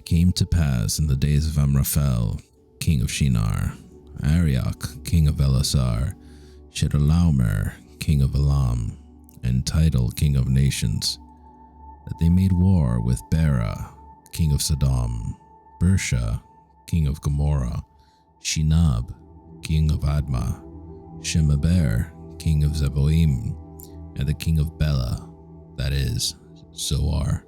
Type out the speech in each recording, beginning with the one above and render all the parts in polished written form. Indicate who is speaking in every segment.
Speaker 1: it came to pass in the days of Amraphel, king of Shinar, Arioch, king of Elasar, Chedorlaomer, king of Elam, and Tidal, king of nations, that they made war with Bera, king of Sodom, Bersha, king of Gomorrah, Shinab, king of Admah, Shemeber, king of Zeboim, and the king of Bela, that is, Zoar.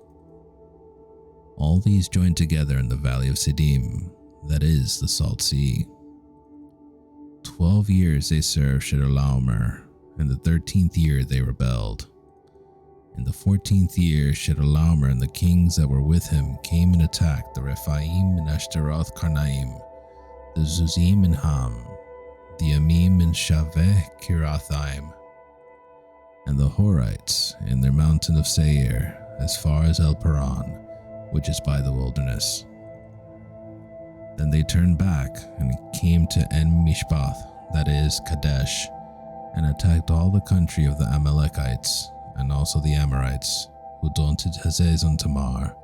Speaker 1: All these joined together in the valley of Siddim, that is, the Salt Sea. 12 years they served Chedorlaomer, and the 13th year they rebelled. In the 14th year, Chedorlaomer and the kings that were with him came and attacked the Rephaim and Ashtaroth Karnaim, the Zuzim and Ham, the Amim and Shaveh Kirathaim, and the Horites in their mountain of Seir, as far as El Paran, which is by the wilderness. Then they turned back and came to En Mishpath, that is, Kadesh, and attacked all the country of the Amalekites, and also the Amorites, who dwelt at Hazezon Tamar.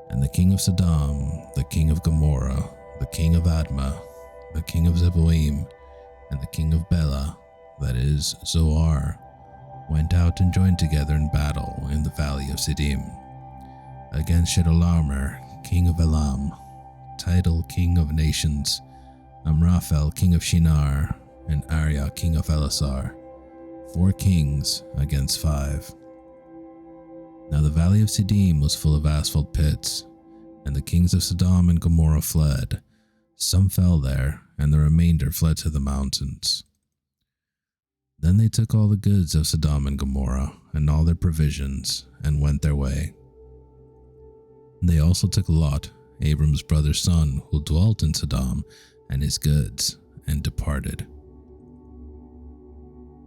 Speaker 1: And the king of Sodom, the king of Gomorrah, the king of Admah, the king of Zeboim, and the king of Bela, that is, Zoar, went out and joined together in battle in the valley of Siddim, against Chedorlaomer, king of Elam, Tidal, king of nations, Amraphel, king of Shinar, and Arioch, king of Elasar, 4 kings against 5. Now the valley of Siddim was full of asphalt pits, and the kings of Sodom and Gomorrah fled. Some fell there, and the remainder fled to the mountains. Then they took all the goods of Sodom and Gomorrah, and all their provisions, and went their way. They also took Lot, Abram's brother's son, who dwelt in Sodom, and his goods, and departed.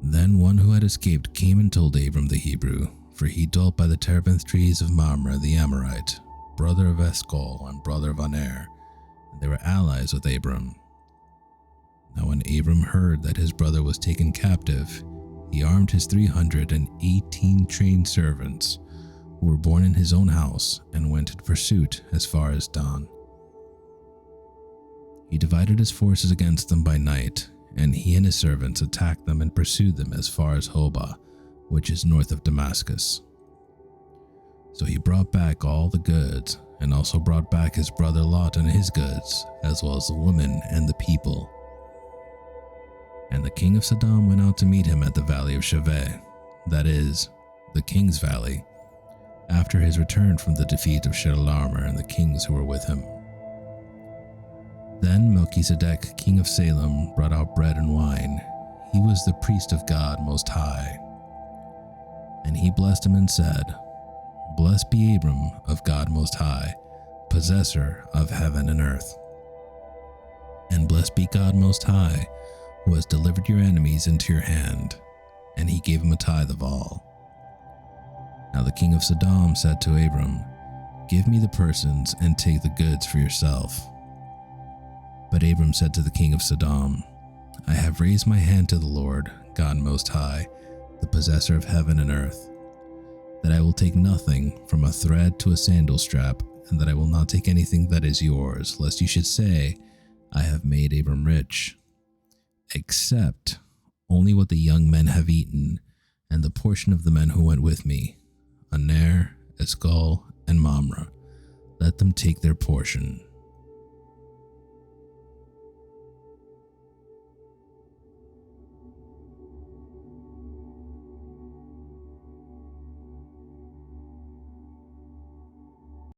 Speaker 1: Then one who had escaped came and told Abram the Hebrew, for he dwelt by the terebinth trees of Mamre the Amorite, brother of Eshcol and brother of Aner, and they were allies with Abram. Now when Abram heard that his brother was taken captive, he armed his 318 trained servants, who were born in his own house, and went in pursuit as far as Dan. He divided his forces against them by night, and he and his servants attacked them and pursued them as far as Hobah, which is north of Damascus. So he brought back all the goods, and also brought back his brother Lot and his goods, as well as the women and the people. And the king of Sodom went out to meet him at the valley of Shaveh, that is, the king's valley, after his return from the defeat of Chedorlaomer and the kings who were with him. Then Melchizedek, king of Salem, brought out bread and wine. He was the priest of God Most High. And he blessed him and said, Blessed be Abram of God Most High, possessor of heaven and earth. And blessed be God Most High, who has delivered your enemies into your hand. And he gave him a tithe of all. Now the king of Sodom said to Abram, Give me the persons and take the goods for yourself. But Abram said to the king of Sodom, I have raised my hand to the Lord, God Most High, the possessor of heaven and earth, that I will take nothing from a thread to a sandal strap, and that I will not take anything that is yours, lest you should say, I have made Abram rich, except only what the young men have eaten, and the portion of the men who went with me, Aner, Eshcol, and Mamre. Let them take their portion.